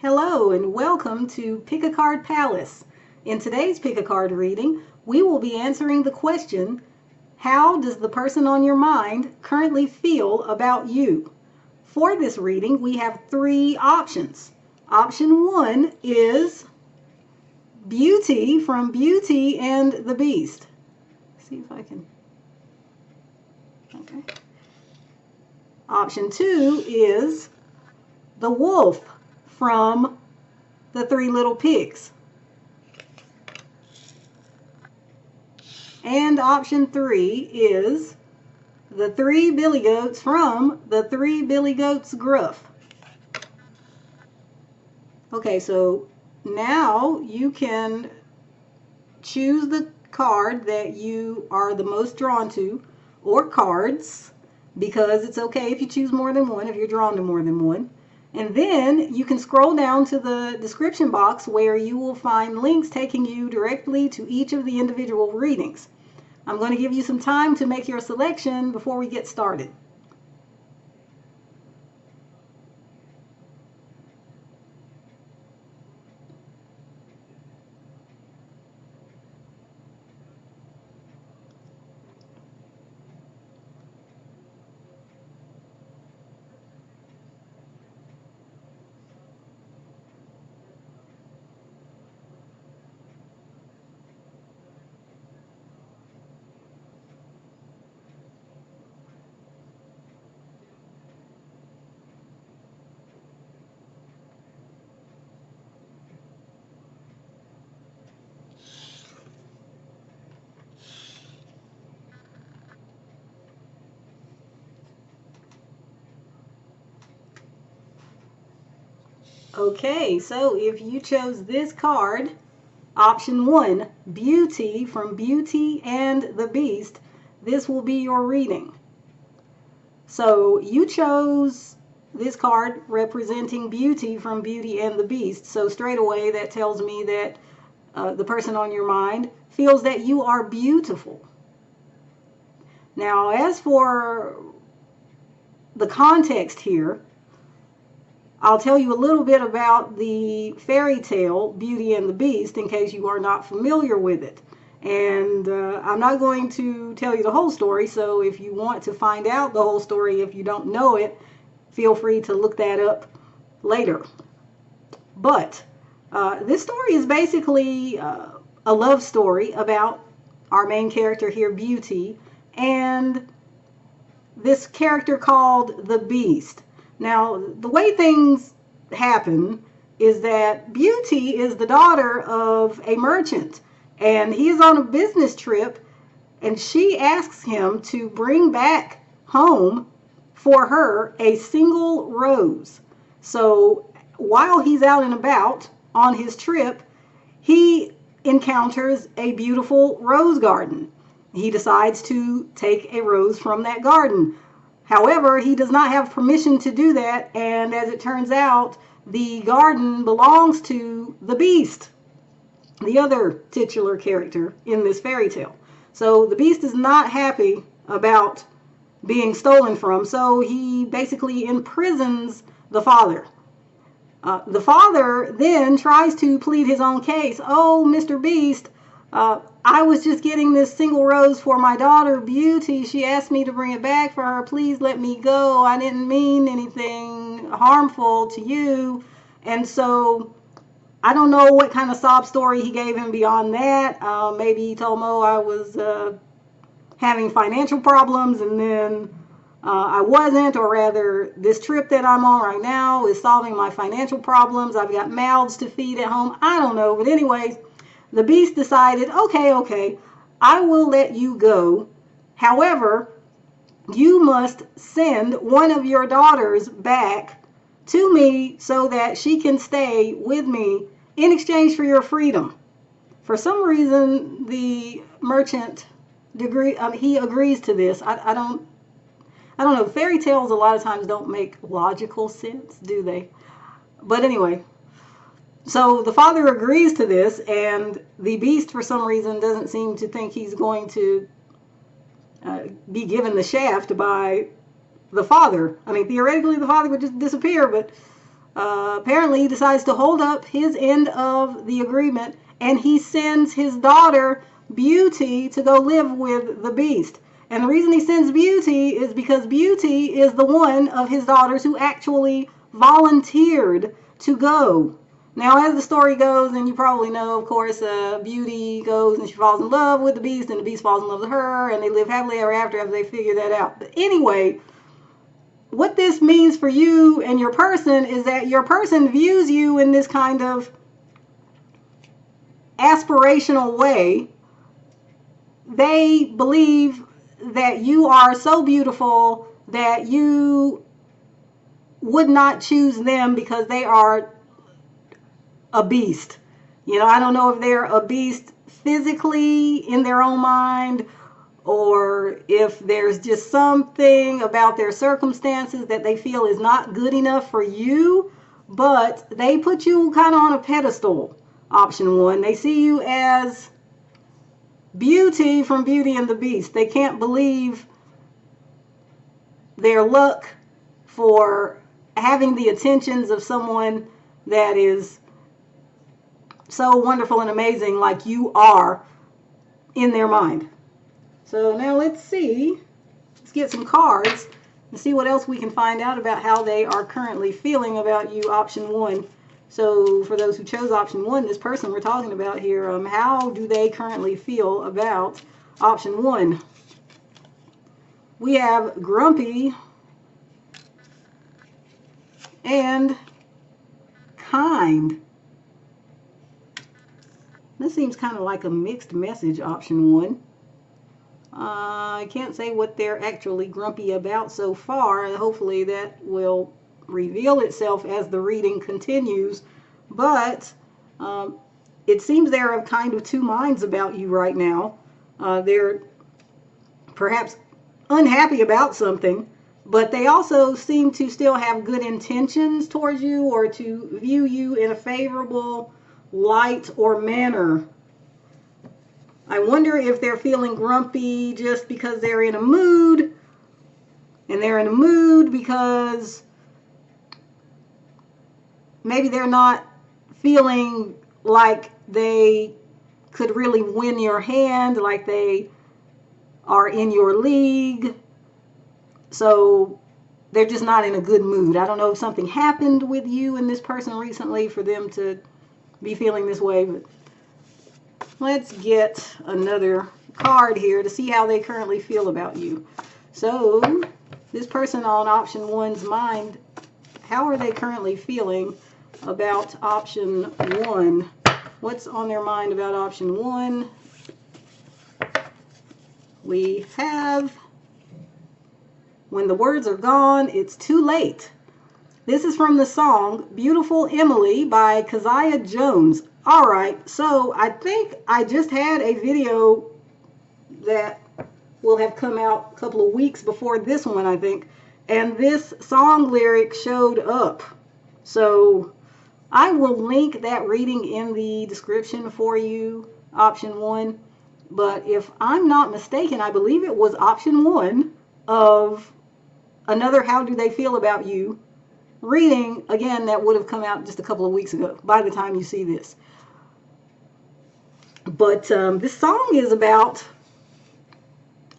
Hello and welcome to Pick a Card Palace. In today's Pick a Card reading, we will be answering the question, how does the person on your mind currently feel about you? For this reading, we have three options. Option one is Beauty from Beauty and the Beast. Let's see if I can. Okay. Option two is the Wolf from the Three Little Pigs. And option three is the Three Billy Goats from the Three Billy Goats Gruff. Okay, so now you can choose the card that you are the most drawn to, or cards, because it's okay if you choose more than one, if you're drawn to more than one. And then you can scroll down to the description box where you will find links taking you directly to each of the individual readings. I'm going to give you some time to make your selection before we get started. Okay, so if you chose this card, option one, Beauty from Beauty and the Beast, this will be your reading. So you chose this card representing Beauty from Beauty and the Beast. So straight away that tells me that the person on your mind feels that you are beautiful. Now, as for the context here, I'll tell you a little bit about the fairy tale Beauty and the Beast in case you are not familiar with it. And I'm not going to tell you the whole story, so if you want to find out the whole story, if you don't know it, feel free to look that up later. But this story is basically a love story about our main character here, Beauty, and this character called the Beast. Now, the way things happen is that Beauty is the daughter of a merchant, and he is on a business trip, and she asks him to bring back home for her a single rose. So while he's out and about on his trip, he encounters a beautiful rose garden. He decides to take a rose from that garden. However, he does not have permission to do that, and as it turns out, the garden belongs to the Beast, the other titular character in this fairy tale. So the Beast is not happy about being stolen from, so he basically imprisons the father. The father then tries to plead his own case. Oh, Mr. Beast, I was just getting this single rose for my daughter, Beauty. She asked me to bring it back for her. Please let me go. I didn't mean anything harmful to you. And so I don't know what kind of sob story he gave him beyond that. Maybe he told him, oh, I was having financial problems, and then I wasn't, or rather, this trip that I'm on right now is solving my financial problems. I've got mouths to feed at home. I don't know. But anyways, the Beast decided, okay, I will let you go. However, you must send one of your daughters back to me so that she can stay with me in exchange for your freedom. For some reason, the merchant he agrees to this. I don't know. Fairy tales a lot of times don't make logical sense, do they? But anyway, so the father agrees to this, and the Beast, for some reason, doesn't seem to think he's going to be given the shaft by the father. I mean, theoretically, the father would just disappear, but Apparently he decides to hold up his end of the agreement, and he sends his daughter Beauty to go live with the Beast. And the reason he sends Beauty is because Beauty is the one of his daughters who actually volunteered to go. Now, as the story goes, and you probably know, of course, Beauty goes and she falls in love with the Beast, and the Beast falls in love with her, and they live happily ever after they figure that out. But anyway, what this means for you and your person is that your person views you in this kind of aspirational way. They believe that you are so beautiful that you would not choose them because they are a beast. You know, I don't know if they're a beast physically in their own mind, or if there's just something about their circumstances that they feel is not good enough for you, but they put you kind of on a pedestal. Option one, they see you as Beauty from Beauty and the Beast. They can't believe their luck for having the attentions of someone that is so wonderful and amazing like you are in their mind. So now let's get some cards and see what else we can find out about how they are currently feeling about you, option one. So for those who chose option one, this person we're talking about here, how do they currently feel about option one? We have grumpy and kind. This seems kind of like a mixed message, option one. I can't say what they're actually grumpy about so far. Hopefully that will reveal itself as the reading continues. But it seems they're of kind of two minds about you right now. They're perhaps unhappy about something, but they also seem to still have good intentions towards you, or to view you in a favorable light or manner. I wonder if they're feeling grumpy just because they're in a mood, and they're in a mood because maybe they're not feeling like they could really win your hand, like they are in your league. So they're just not in a good mood. I don't know if something happened with you and this person recently for them to be feeling this way, but let's get another card here to see how they currently feel about you. So this person on option one's mind, how are they currently feeling about option one? What's on their mind about option one? We have, when the words are gone, it's too late. This is from the song Beautiful Emilie by Keziah Jones. Alright, so I think I just had a video that will have come out a couple of weeks before this one, I think, and this song lyric showed up. So I will link that reading in the description for you, option one. But if I'm not mistaken, I believe it was option one of another How Do They Feel About You reading, again, that would have come out just a couple of weeks ago by the time you see this. But this song is about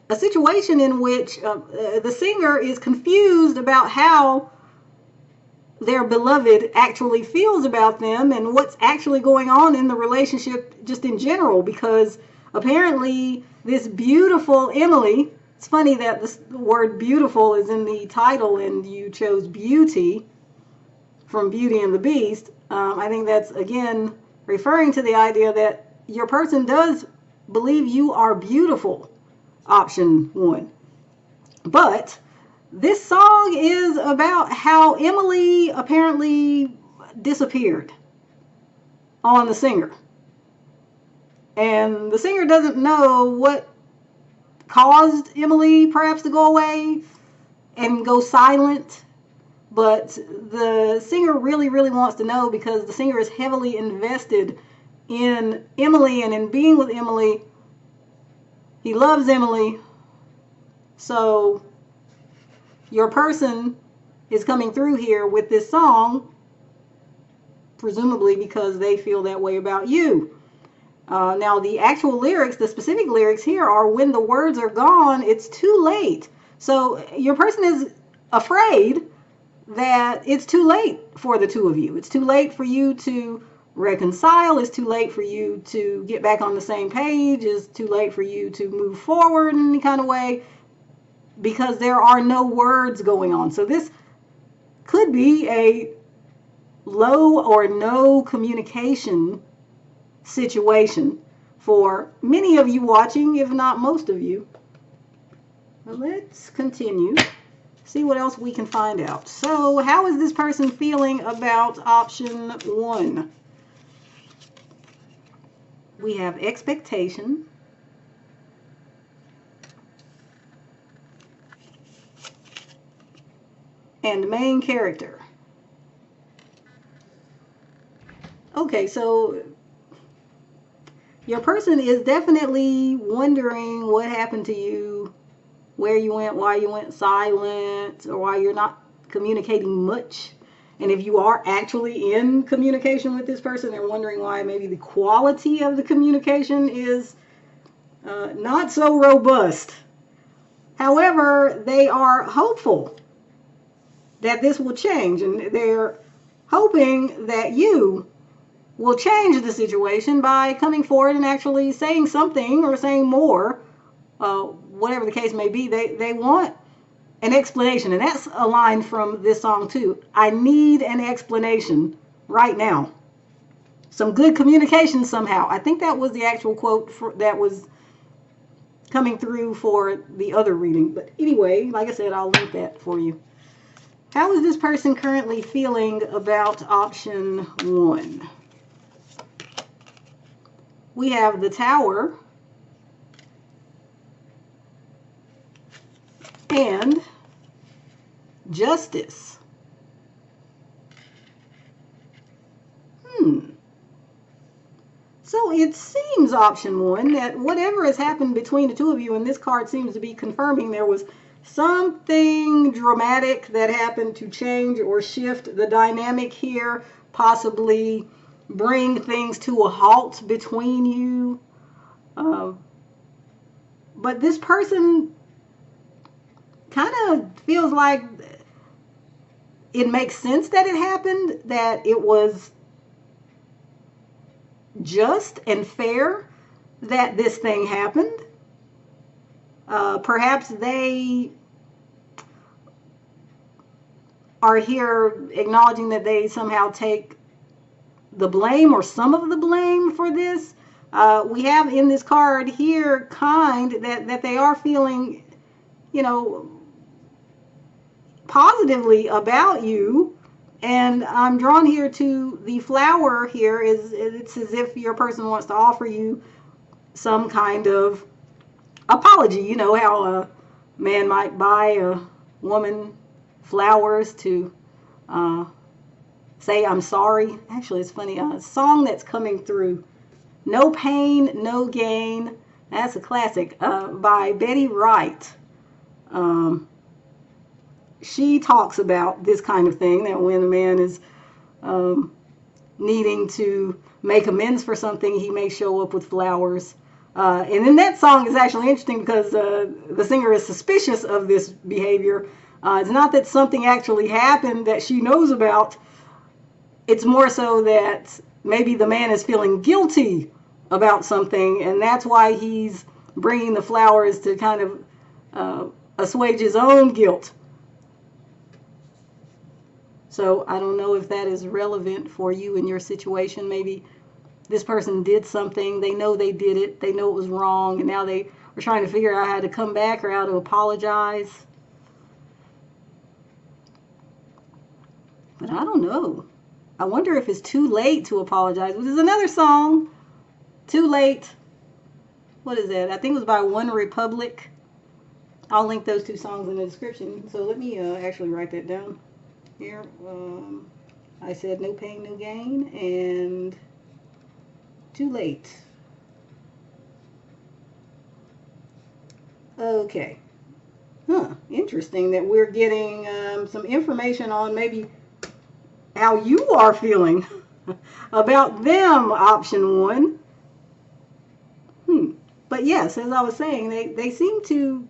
a situation in which the singer is confused about how their beloved actually feels about them and what's actually going on in the relationship just in general, because apparently this beautiful Emilie, it's funny that the word beautiful is in the title and you chose Beauty from Beauty and the Beast. I think that's, again, referring to the idea that your person does believe you are beautiful, option one. But this song is about how Emilie apparently disappeared on the singer. And the singer doesn't know what caused Emilie perhaps to go away and go silent. But the singer really, really wants to know, because the singer is heavily invested in Emilie and in being with Emilie. He loves Emilie. So your person is coming through here with this song presumably because they feel that way about you. Now, the actual lyrics, the specific lyrics here are, when the words are gone, it's too late. So your person is afraid that it's too late for the two of you. It's too late for you to reconcile. It's too late for you to get back on the same page. It's too late for you to move forward in any kind of way because there are no words going on. So this could be a low or no communication situation for many of you watching, if not most of you. But let's continue. See what else we can find out. So, how is this person feeling about option 1? We have expectation, and main character. Okay, so your person is definitely wondering what happened to you, where you went, why you went silent, or why you're not communicating much. And if you are actually in communication with this person, they're wondering why maybe the quality of the communication is not so robust. However, they are hopeful that this will change, and they're hoping that you will change the situation by coming forward and actually saying something or saying more, whatever the case may be. They want an explanation, and that's a line from this song too. I need an explanation right now. Some good communication somehow. I think that was the actual quote that was coming through for the other reading. But anyway, like I said, I'll link that for you. How is this person currently feeling about option 1? We have the Tower and Justice. So it seems, option 1, that whatever has happened between the two of you, and this card seems to be confirming there was something dramatic that happened to change or shift the dynamic here, possibly bring things to a halt between you. But this person kind of feels like it makes sense that it happened, that it was just and fair that this thing happened. Perhaps they are here acknowledging that they somehow take the blame or some of the blame for this. We have in this card here kind, that they are feeling, positively about you. And I'm drawn here to the flower here. It's as if your person wants to offer you some kind of apology. You know how a man might buy a woman flowers to say, I'm sorry. Actually, it's funny. A song that's coming through, No Pain, No Gain. That's a classic by Wright. She talks about this kind of thing, that when a man is needing to make amends for something, he may show up with flowers. And then that song is actually interesting because the singer is suspicious of this behavior. It's not that something actually happened that she knows about. It's more so that maybe the man is feeling guilty about something, and that's why he's bringing the flowers to kind of assuage his own guilt. So I don't know if that is relevant for you in your situation. Maybe this person did something, they know they did it, they know it was wrong, and now they are trying to figure out how to come back or how to apologize. But I don't know. I wonder if it's too late to apologize. This is another song, Too Late. What is that? I think it was by OneRepublic. I'll link those two songs in the description. So let me actually write that down here. I said No Pain, No Gain, and Too Late. Okay. Interesting that we're getting some information on maybe how you are feeling about them, option one. But yes, as I was saying, they seem to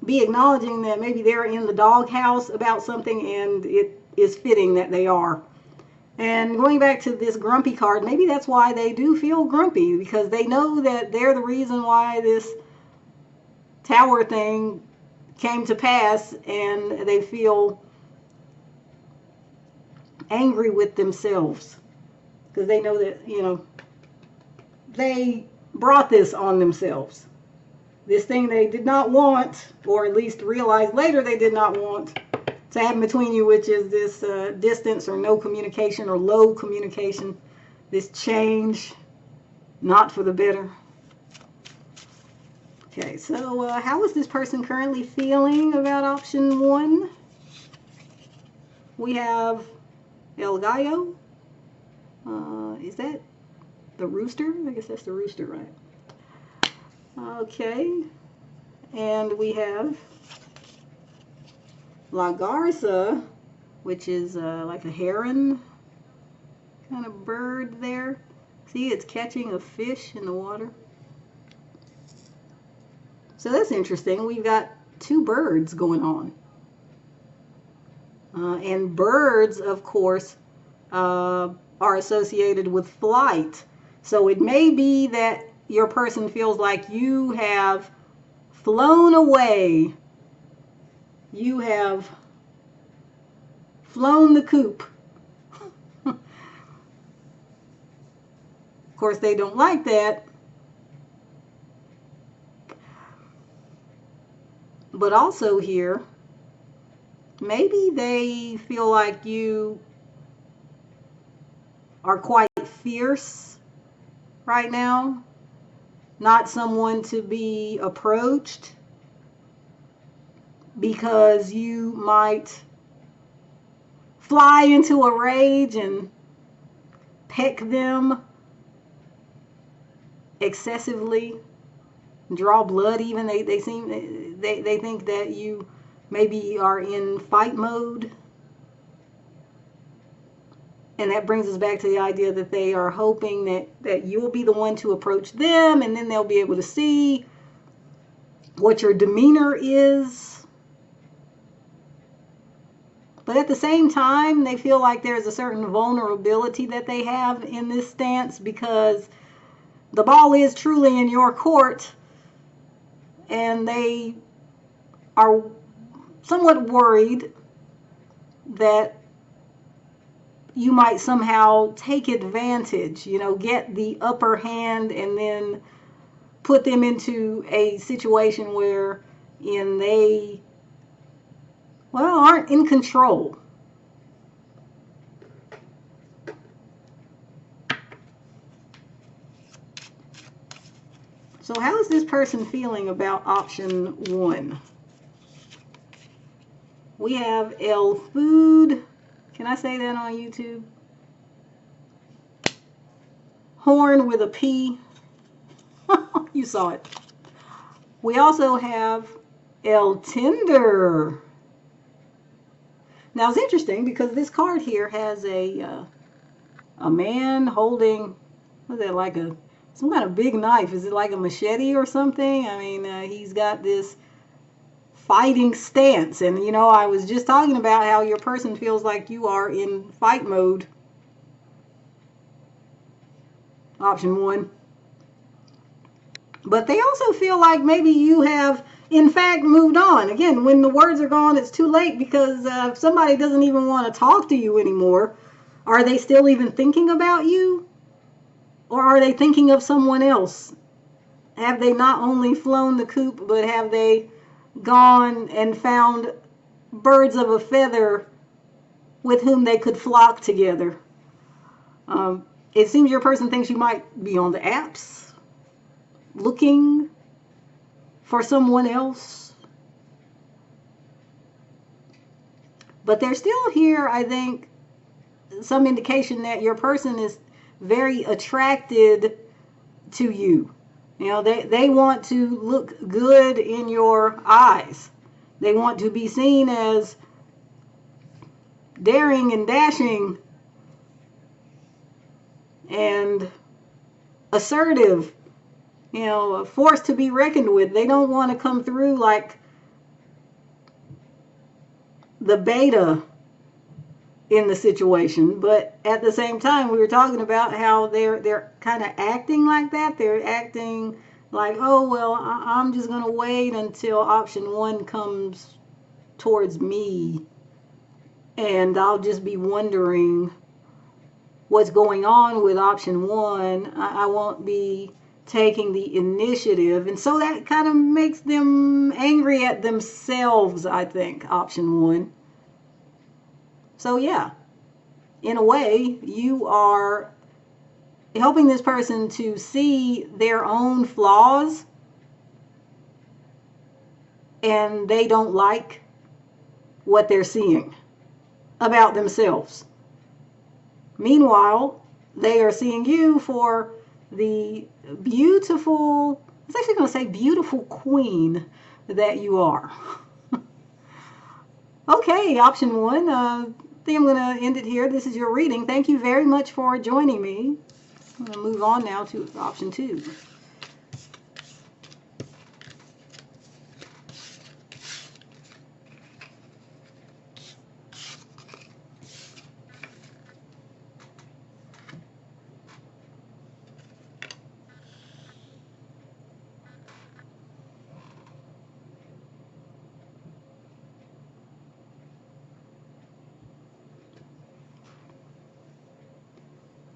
be acknowledging that maybe they're in the doghouse about something, and it is fitting that they are. And going back to this grumpy card, maybe that's why they do feel grumpy, because they know that they're the reason why this tower thing came to pass, and they feel angry with themselves because they know that, they brought this on themselves. This thing they did not want, or at least realized later they did not want to happen between you, which is this distance or no communication or low communication, this change, not for the better. Okay, so how is this person currently feeling about option one? We have El Gallo. Is that the rooster? I guess that's the rooster, right? Okay. And we have La Garza, which is like a heron kind of bird there. See, it's catching a fish in the water. So that's interesting. We've got two birds going on. And birds, of course, are associated with flight. So it may be that your person feels like you have flown away. You have flown the coop. Of course, they don't like that. But also here, maybe they feel like you are quite fierce right now, not someone to be approached, because you might fly into a rage and peck them excessively, draw blood even. They think that you maybe are in fight mode. And that brings us back to the idea that they are hoping that you'll be the one to approach them, and then they'll be able to see what your demeanor is. But at the same time, they feel like there's a certain vulnerability that they have in this stance, because the ball is truly in your court, and they are somewhat worried that you might somehow take advantage, get the upper hand, and then put them into a situation where they, aren't in control. So how is this person feeling about option one? We have El Food. Can I say that on YouTube? Horn with a P. You saw it. We also have El Tinder. Now it's interesting because this card here has a man holding, what is that, like some kind of big knife? Is it like a machete or something? I mean, he's got this fighting stance, and I was just talking about how your person feels like you are in fight mode. Option one. But they also feel like maybe you have in fact moved on. Again, when the words are gone, it's too late, because if somebody doesn't even want to talk to you anymore, are they still even thinking about you? Or are they thinking of someone else? Have they not only flown the coop, but have they gone and found birds of a feather with whom they could flock together? It seems your person thinks you might be on the apps looking for someone else. But there's still here, I think, some indication that your person is very attracted to you. They want to look good in your eyes. They want to be seen as daring and dashing and assertive, a force to be reckoned with. They don't want to come through like the beta in the situation, but at the same time, we were talking about how they're kind of acting like that. They're acting like, oh well, I'm just gonna wait until option one comes towards me, and I'll just be wondering what's going on with option one. I won't be taking the initiative, and so that kind of makes them angry at themselves, I think, option one. So yeah, in a way, you are helping this person to see their own flaws, and they don't like what they're seeing about themselves. Meanwhile, they are seeing you for the beautiful, I was actually going to say beautiful queen that you are. Okay, option one. I think I'm going to end it here. This is your reading. Thank you very much for joining me. I'm going to move on now to option two.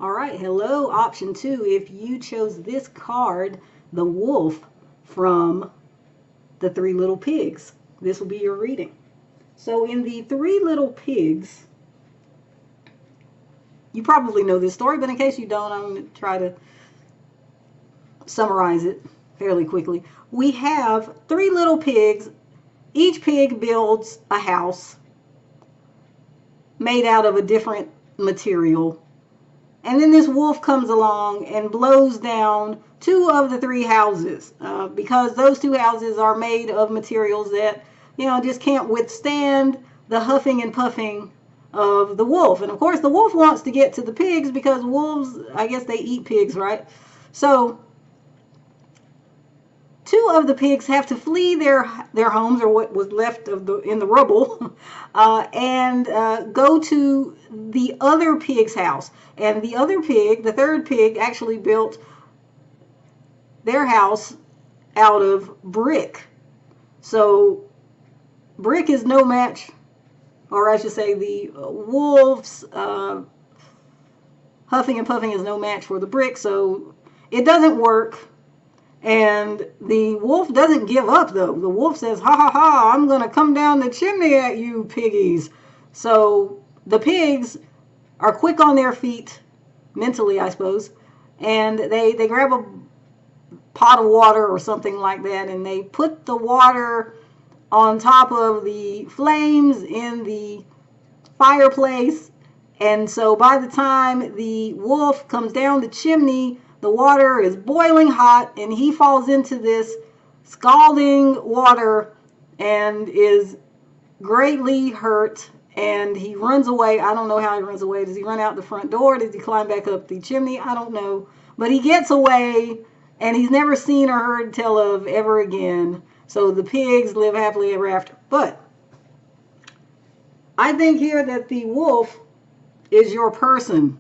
All right, hello, option two. If you chose this card, the wolf from the Three Little Pigs, this will be your reading. So in the Three Little Pigs, you probably know this story, but in case you don't, I'm going to try to summarize it fairly quickly. We have three little pigs. Each pig builds a house made out of a different material. And then this wolf comes along and blows down two of the three houses because those two houses are made of materials that, just can't withstand the huffing and puffing of the wolf. And of course, the wolf wants to get to the pigs because wolves, I guess they eat pigs, right? So two of the pigs have to flee their homes, or what was left in the rubble, and go to the other pig's house. And the other pig, the third pig, actually built their house out of brick. So brick is no match, or I should say the wolves huffing and puffing is no match for the brick. So it doesn't work. And the wolf doesn't give up, though. The wolf says, ha ha ha, I'm going to come down the chimney at you piggies. So the pigs are quick on their feet, mentally, I suppose, and they grab a pot of water or something like that, and they put the water on top of the flames in the fireplace. And so by the time the wolf comes down the chimney, the water is boiling hot, and he falls into this scalding water and is greatly hurt, and he runs away. I don't know how he runs away. Does he run out the front door? Does he climb back up the chimney? I don't know. But he gets away, and he's never seen or heard tell of ever again. So the pigs live happily ever after. But I think here that the wolf is your person.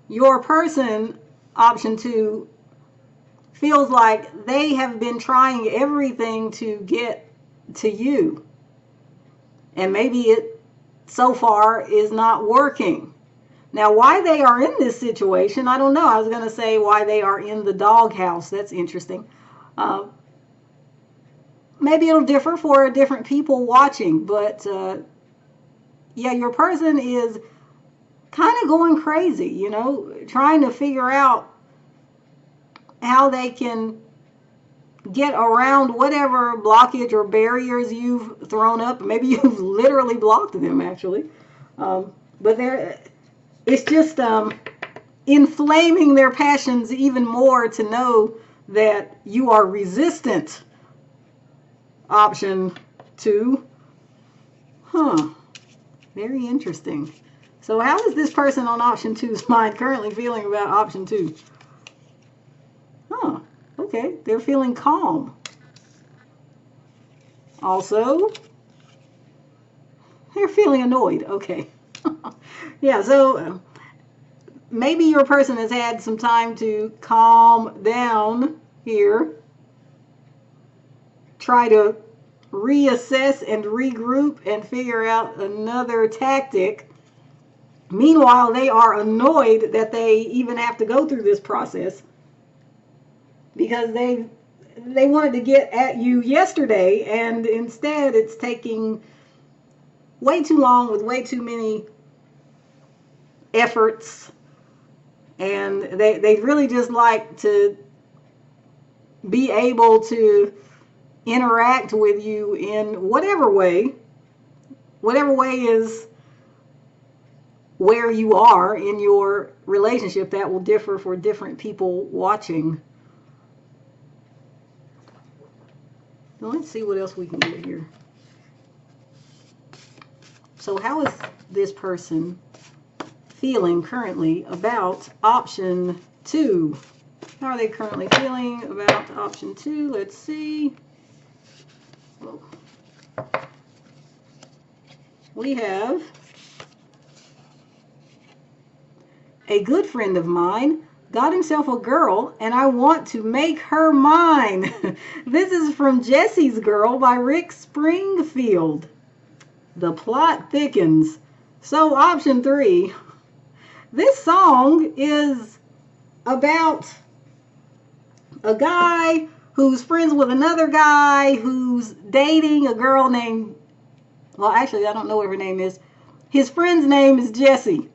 Your person, option two, feels like they have been trying everything to get to you. And maybe it so far is not working. Now, why they are in this situation, I don't know. I was going to say why they are in the doghouse. That's interesting. Maybe it'll differ for different people watching. But, yeah, your person is kind of going crazy, trying to figure out how they can get around whatever blockage or barriers you've thrown up. Maybe you've literally blocked them, actually. But it's just inflaming their passions even more to know that you are resistant. Option two. Very interesting. So how is this person on option two's mind currently feeling about option two? Huh. Okay. They're feeling calm. Also, they're feeling annoyed. Okay. Yeah, so maybe your person has had some time to calm down here. Try to reassess and regroup and figure out another tactic. Meanwhile, they are annoyed that they even have to go through this process because they wanted to get at you yesterday, and instead it's taking way too long with way too many efforts, and they really just like to be able to interact with you in whatever way is where you are in your relationship. That will differ for different people watching. So let's see what else we can get here. So how is this person feeling currently about option two? How are they currently feeling about option two? Let's see. Whoa. We have a good friend of mine got himself a girl and I want to make her mine. This is from Jessie's Girl by Rick Springfield. The plot thickens. So option three, this song is about a guy who's friends with another guy who's dating a girl named, well, actually, I don't know what her name is. His friend's name is Jessie.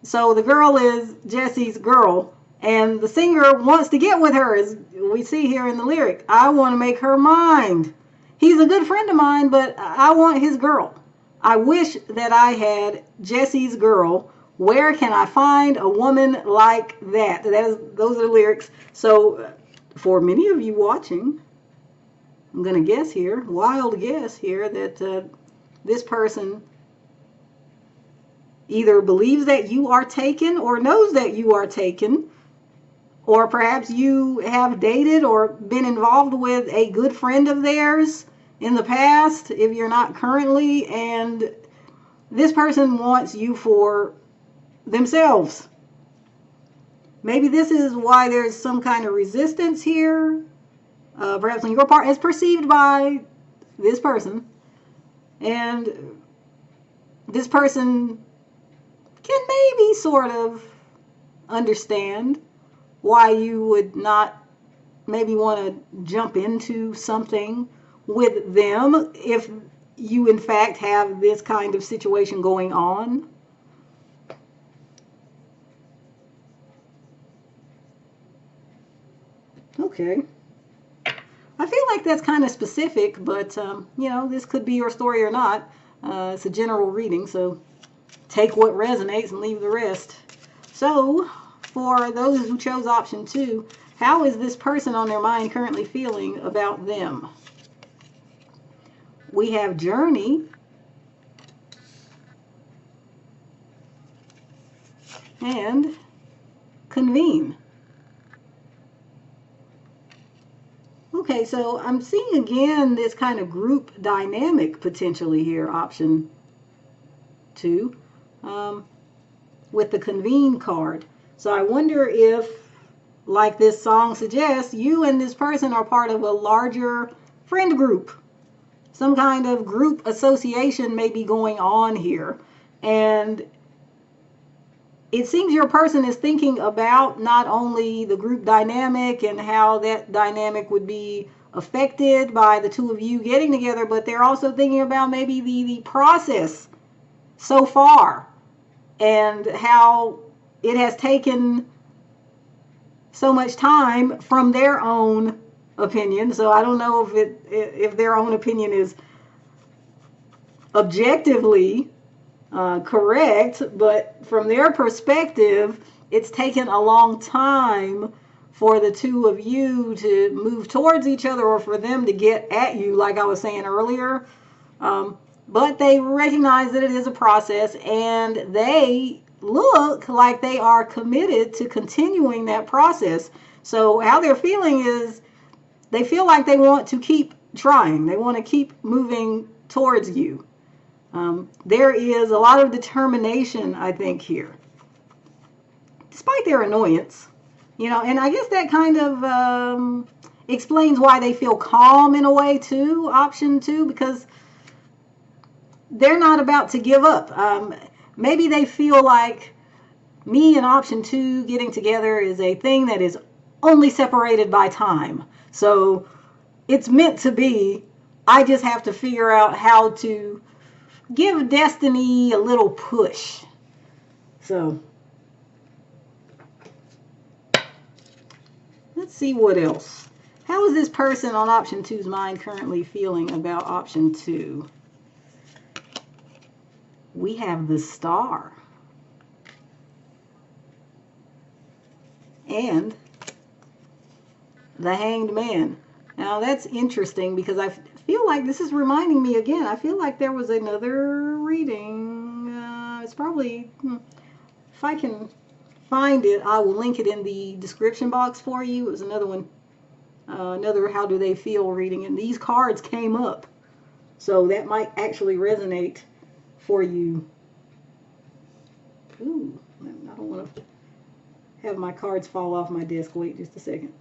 So the girl is Jessie's girl, and the singer wants to get with her, as we see here in the lyric. I want to make her mine. He's a good friend of mine, but I want his girl. I wish that I had Jessie's girl. Where can I find a woman like that? Those are the lyrics. So for many of you watching, I'm going to guess here, wild guess here, that this person either believes that you are taken or knows that you are taken, or perhaps you have dated or been involved with a good friend of theirs in the past, if you're not currently, and this person wants you for themselves. Maybe this is why there's some kind of resistance here, perhaps on your part, as perceived by this person, and this person can maybe sort of understand why you would not maybe want to jump into something with them if you in fact have this kind of situation going on. Okay. I feel like that's kind of specific, but you know, this could be your story or not. It's a general reading, so take what resonates and leave the rest. So for those who chose option two, how is this person on their mind currently feeling about them? We have journey and convene. Okay, so I'm seeing again this kind of group dynamic potentially here, option two, with the convene card. So I wonder if, like this song suggests, you and this person are part of a larger friend group. Some kind of group association may be going on here. And it seems your person is thinking about not only the group dynamic and how that dynamic would be affected by the two of you getting together, but they're also thinking about maybe the process so far and how it has taken so much time from their own opinion. So I don't know if their own opinion is objectively correct, but from their perspective, it's taken a long time for the two of you to move towards each other, or for them to get at you, like I was saying earlier. but they recognize that it is a process, and they look like they are committed to continuing that process. So how they're feeling is they feel like they want to keep trying. They want to keep moving towards you. There is a lot of determination, I think, here, despite their annoyance. And I guess that kind of explains why they feel calm in a way too, option two, because they're not about to give up. Maybe they feel like me and option two getting together is a thing that is only separated by time. So it's meant to be. I just have to figure out how to give destiny a little push. So let's see what else. How is this person on option two's mind currently feeling about option two? We have the Star. And the Hanged Man. Now that's interesting because I feel like this is reminding me again. I feel like there was another reading. It's probably, if I can find it, I will link it in the description box for you. It was another one, another How Do They Feel reading, and these cards came up. So that might actually resonate for you. Ooh, I don't want to have my cards fall off my desk. Wait just a second.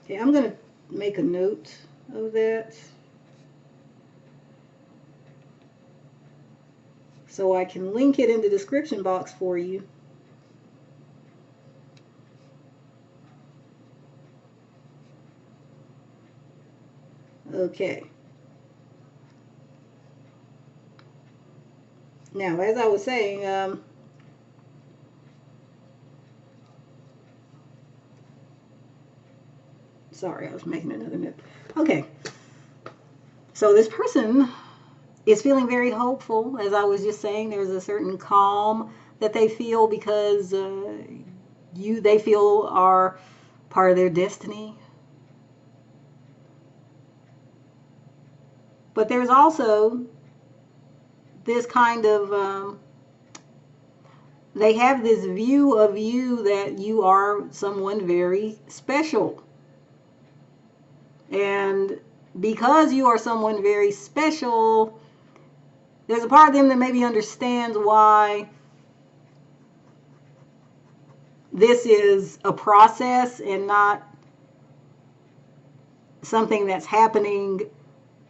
Okay, I'm going to make a note of that so I can link it in the description box for you. Okay. Now, as I was saying, sorry, I was making another note. Okay. So this person is feeling very hopeful. As I was just saying, there's a certain calm that they feel because they feel are part of their destiny. But there's also this kind of, they have this view of you that you are someone very special. And because you are someone very special, there's a part of them that maybe understands why this is a process and not something that's happening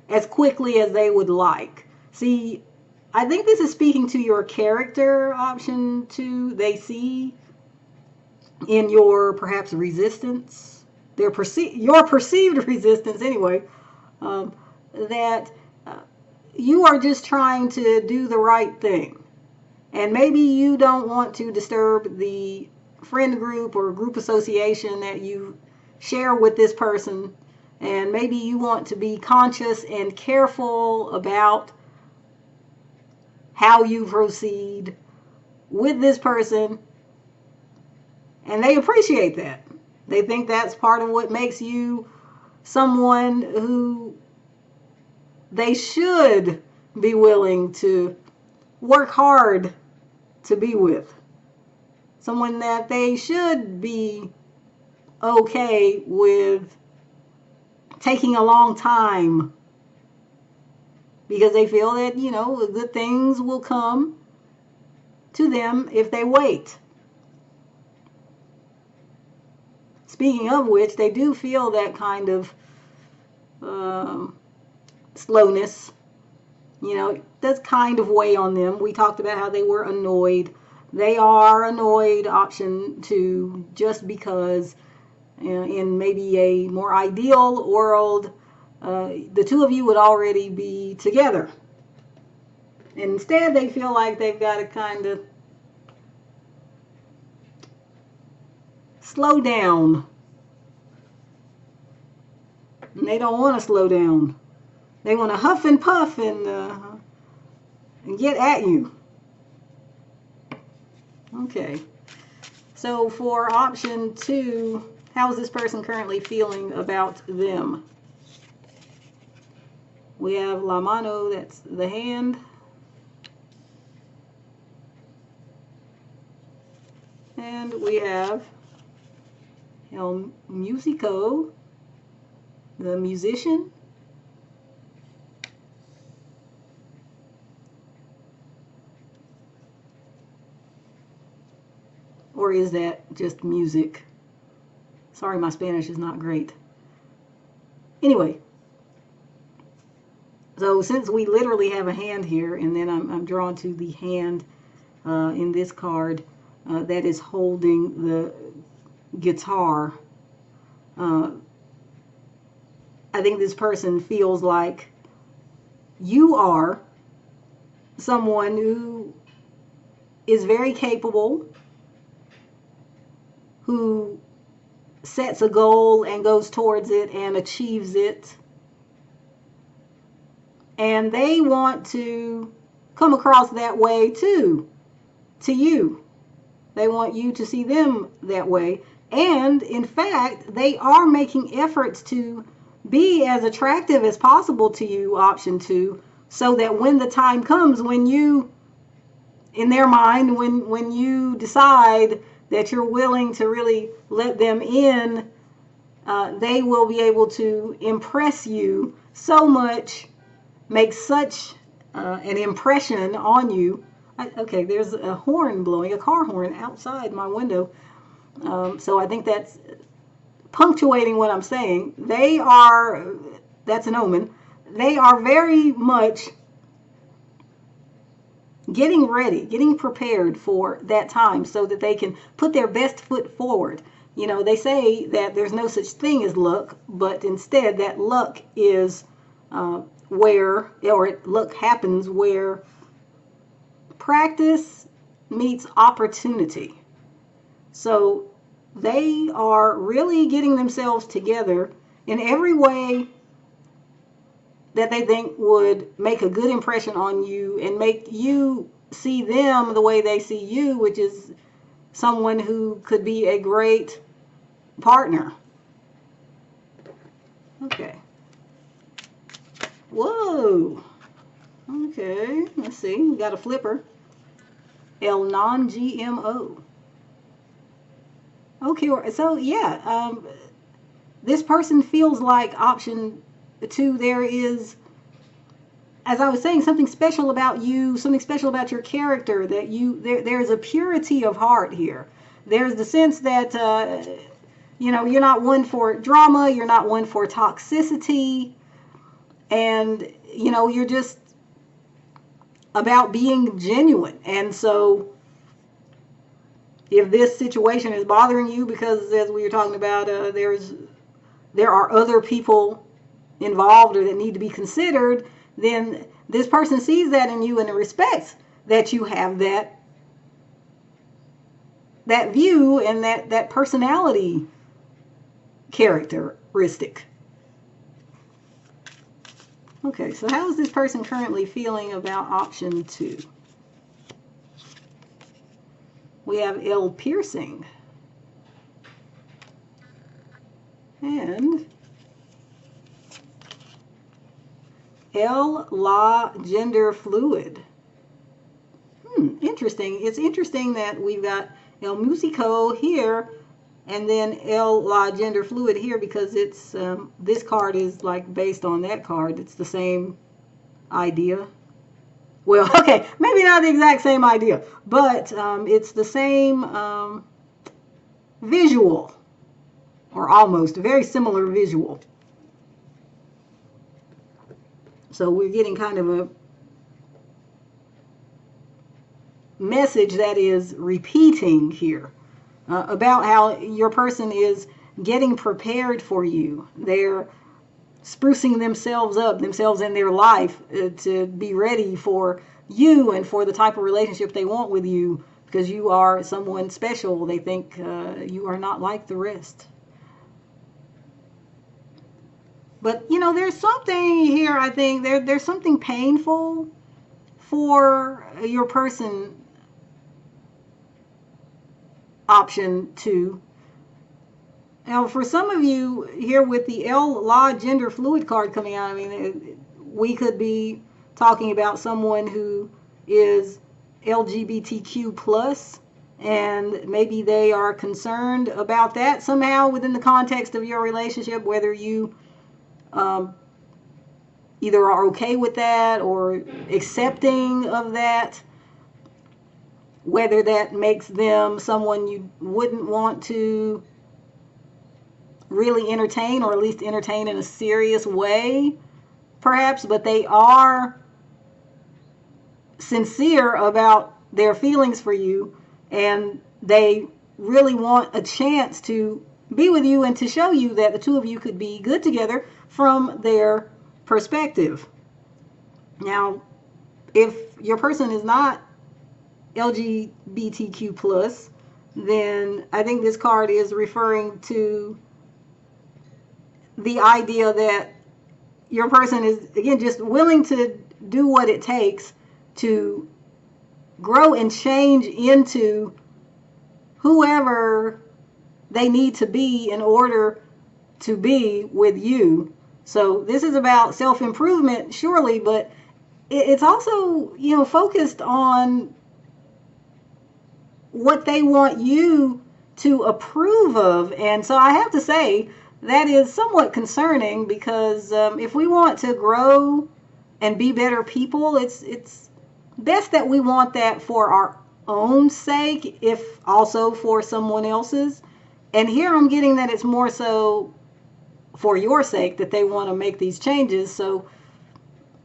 as quickly as they would like. See, I think this is speaking to your character, option two. They see in your perhaps resistance, your perceived resistance anyway, that you are just trying to do the right thing. And maybe you don't want to disturb the friend group or group association that you share with this person. And maybe you want to be conscious and careful about how you proceed with this person. And they appreciate that. They think that's part of what makes you someone who they should be willing to work hard to be with. Someone that they should be okay with taking a long time, because they feel that, good things will come to them if they wait. Speaking of which, they do feel that kind of slowness. It does kind of weigh on them. We talked about how they were annoyed. They are annoyed, option two, just because in maybe a more ideal world, the two of you would already be together. And instead, they feel like they've got to kind of slow down. And they don't want to slow down. They want to huff and puff and get at you. Okay. So for option two, how is this person currently feeling about them? We have la mano, that's the hand. And we have el musico, the musician. Or is that just music? Sorry, my Spanish is not great. Anyway, so since we literally have a hand here, and then I'm drawn to the hand in this card that is holding the guitar, I think this person feels like you are someone who is very capable, who sets a goal and goes towards it and achieves it. And they want to come across that way too, to you. They want you to see them that way. And in fact, they are making efforts to be as attractive as possible to you, option 2, so that when the time comes, when you, in their mind, when you decide that you're willing to really let them in, they will be able to impress you so much, make such an impression on you. Okay, there's a horn blowing, a car horn outside my window. So I think that's punctuating what I'm saying. They are, that's an omen, they are very much getting ready, getting prepared for that time so that they can put their best foot forward. You know, they say that there's no such thing as luck, but instead that luck is luck happens where practice meets opportunity. So they are really getting themselves together in every way that they think would make a good impression on you and make you see them the way they see you, which is someone who could be a great partner. Okay. Whoa. Okay, let's see. We got a flipper. El non-GMO. Okay, so yeah, this person feels like option 2, there is, as I was saying, something special about you, something special about your character, that there's a purity of heart here. There's the sense that, you're not one for drama, you're not one for toxicity, and, you're just about being genuine. And so if this situation is bothering you because, as we were talking about, there are other people involved or that need to be considered, then this person sees that in you and respects that you have that view and that personality characteristic. Okay, so how is this person currently feeling about option 2? We have El piercing and El la gender fluid. Interesting. It's interesting that we've got El musico here and then El la gender fluid here, because it's this card is like based on that card. It's the same idea. Well, okay, maybe not the exact same idea, but it's the same visual, or almost a very similar visual. So we're getting kind of a message that is repeating here about how your person is getting prepared for you. They're sprucing themselves up, themselves in their life to be ready for you and for the type of relationship they want with you, because you are someone special. They think you are not like the rest. But, there's something here, I think, there's something painful for your person, option 2. Now, for some of you here with the El La Gender Fluid card coming out, I mean, we could be talking about someone who is LGBTQ plus, and maybe they are concerned about that somehow within the context of your relationship, whether you either are okay with that or accepting of that, whether that makes them someone you wouldn't want to really entertain, or at least entertain in a serious way, perhaps, but they are sincere about their feelings for you, and they really want a chance to be with you and to show you that the two of you could be good together from their perspective. Now, if your person is not LGBTQ plus, then I think this card is referring to the idea that your person is, again, just willing to do what it takes to grow and change into whoever they need to be in order to be with you. So this is about self-improvement, surely, but it's also, focused on what they want you to approve of. And so I have to say that is somewhat concerning, because if we want to grow and be better people, it's best that we want that for our own sake, if also for someone else's. And here I'm getting that it's more so for your sake that they want to make these changes. So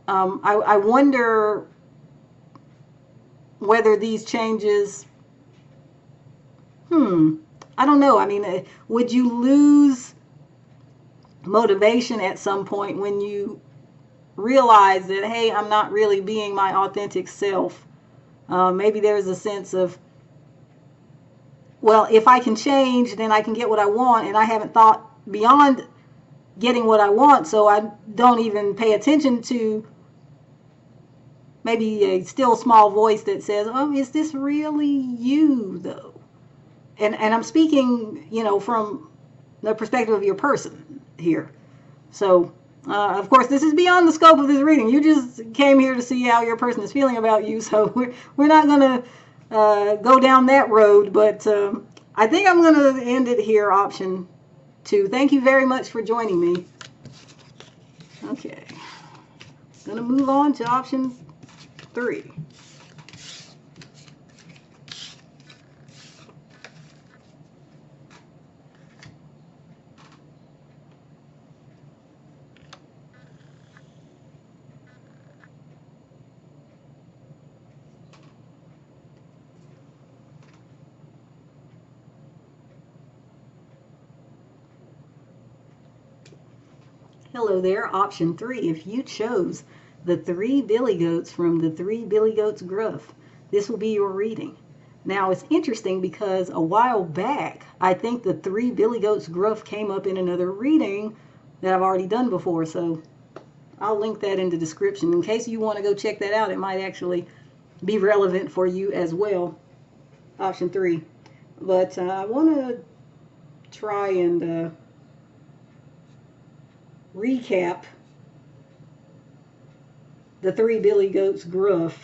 I wonder whether these changes, I don't know. I mean, would you lose motivation at some point when you realize that, hey, I'm not really being my authentic self? Maybe there's a sense of, well, if I can change, then I can get what I want, and I haven't thought beyond getting what I want, so I don't even pay attention to maybe a still small voice that says, oh, is this really you, though? And I'm speaking, from the perspective of your person here. So, of course, this is beyond the scope of this reading. You just came here to see how your person is feeling about you, so we're not going to go down that road, but I think I'm going to end it here, option 2. Thank you very much for joining me. Okay. Going to move on to option 3. Hello there, option 3. If you chose the 3 billy goats from the 3 billy goats gruff, this will be your reading. Now, it's interesting because a while back, I think the 3 billy goats gruff came up in another reading that I've already done before, so I'll link that in the description in case you want to go check that out. It might actually be relevant for you as well, option 3. But I want to try and recap the 3 billy goats gruff.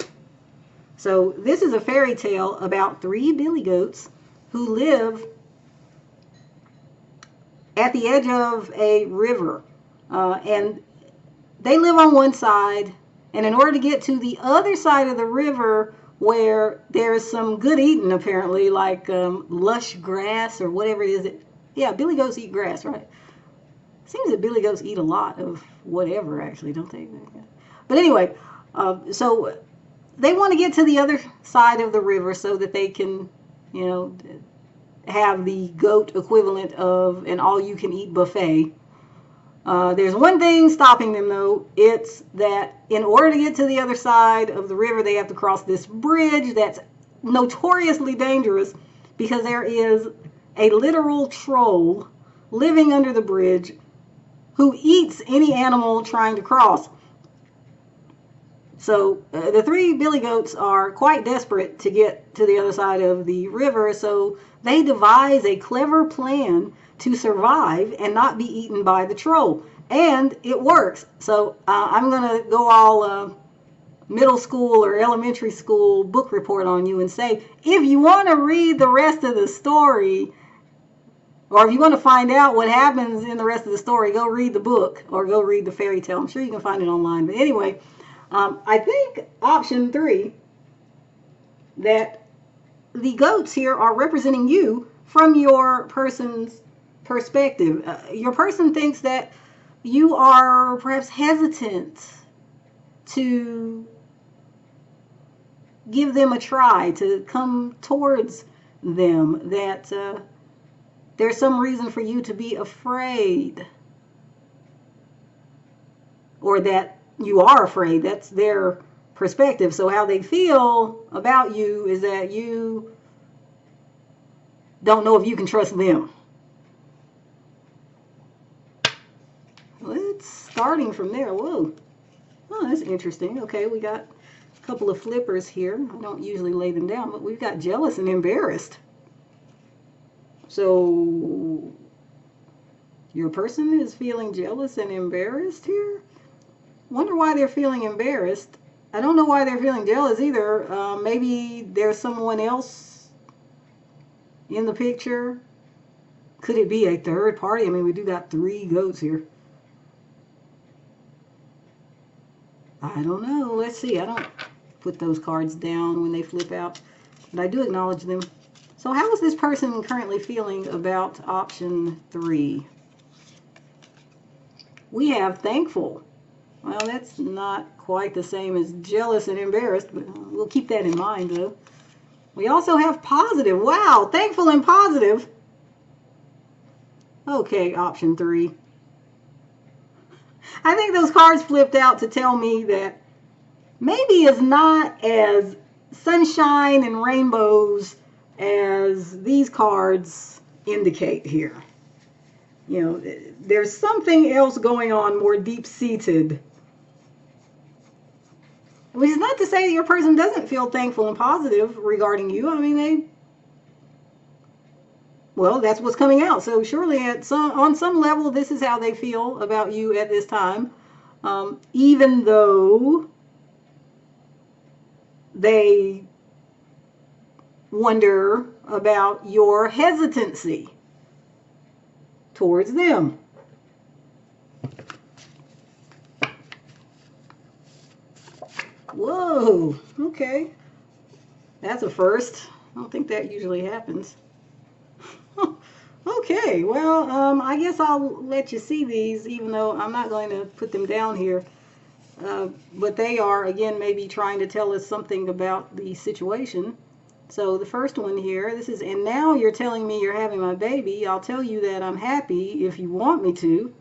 So this is a fairy tale about 3 billy goats who live at the edge of a river, and they live on one side, and in order to get to the other side of the river where there's some good eating, apparently, like lush grass or whatever it is. Yeah, billy goats eat grass, right? Seems that billy goats eat a lot of whatever, actually, don't they? But anyway, so they want to get to the other side of the river so that they can, have the goat equivalent of an all-you-can-eat buffet. There's one thing stopping them, though. It's that in order to get to the other side of the river, they have to cross this bridge that's notoriously dangerous because there is a literal troll living under the bridge who eats any animal trying to cross. So the 3 billy goats are quite desperate to get to the other side of the river, so they devise a clever plan to survive and not be eaten by the troll. and it works. So I'm going to go all middle school or elementary school book report on you and say, if you want to read the rest of the story, or if you want to find out what happens in the rest of the story, go read the book or go read the fairy tale. I'm sure you can find it online. But anyway, I think option 3, that the goats here are representing you from your person's perspective. Your person thinks that you are perhaps hesitant to give them a try, to come towards them, that there's some reason for you to be afraid, or that you are afraid. That's their perspective. So how they feel about you is that you don't know if you can trust them. Let's starting from there. Whoa. Oh, that's interesting. Okay, we got a couple of flippers here. I don't usually lay them down, but we've got jealous and embarrassed. So your person is feeling jealous and embarrassed here. Wonder why they're feeling embarrassed. I don't know why they're feeling jealous either. Maybe there's someone else in the picture. Could it be a third party? I mean, we do got 3 goats here. I don't know. Let's see. I don't put those cards down when they flip out, but I do acknowledge them. So how is this person currently feeling about option 3? We have thankful. Well, that's not quite the same as jealous and embarrassed, but we'll keep that in mind, though. We also have positive. Wow, thankful and positive. Okay, option 3. I think those cards flipped out to tell me that maybe it's not as sunshine and rainbows as these cards indicate here. You know, there's something else going on more deep-seated. Which is not to say that your person doesn't feel thankful and positive regarding you. I mean, well, that's what's coming out. So surely on some level, this is how they feel about you at this time. Even though they wonder about your hesitancy towards them. Whoa, okay. That's a first. I don't think that usually happens. Okay, well, I guess I'll let you see these, even though I'm not going to put them down here. But they are, again, maybe trying to tell us something about the situation. So the first one here, this is, and now you're telling me you're having my baby. I'll tell you that I'm happy if you want me to.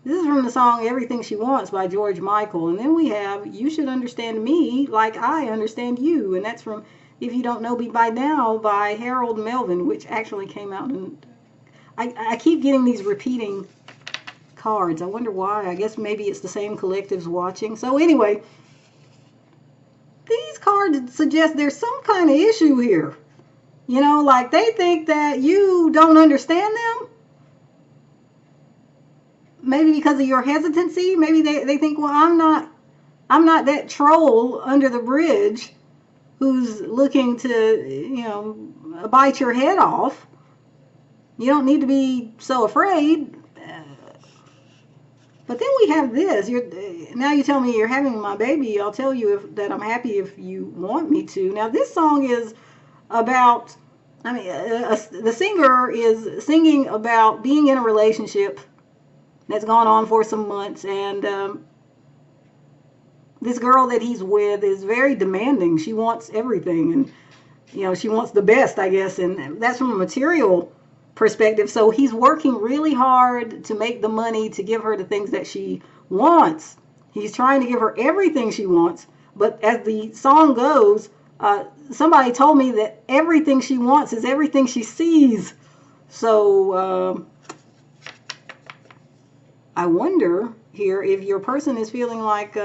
This is from the song Everything She Wants by George Michael. And then we have, you should understand me like I understand you. And that's from If You Don't Know Me By Now by Harold Melvin, which actually came out in... I keep getting these repeating cards. I wonder why. I guess maybe it's the same collectives watching. So anyway, these cards suggest there's some kind of issue here. You know, like they think that you don't understand them. Maybe because of your hesitancy. Maybe they think, well, I'm not that troll under the bridge who's looking to, you know, bite your head off. You don't need to be so afraid. But then we have this. Now you tell me you're having my baby. I'll tell you that I'm happy if you want me to. Now this song is about, I mean, the singer is singing about being in a relationship that's gone on for some months, and this girl that he's with is very demanding. She wants everything, and you know, she wants the best, I guess, and that's from a material perspective. So he's working really hard to make the money to give her the things that she wants. He's trying to give her everything she wants, but as the song goes, somebody told me that everything she wants is everything she sees. So I wonder here if your person is feeling like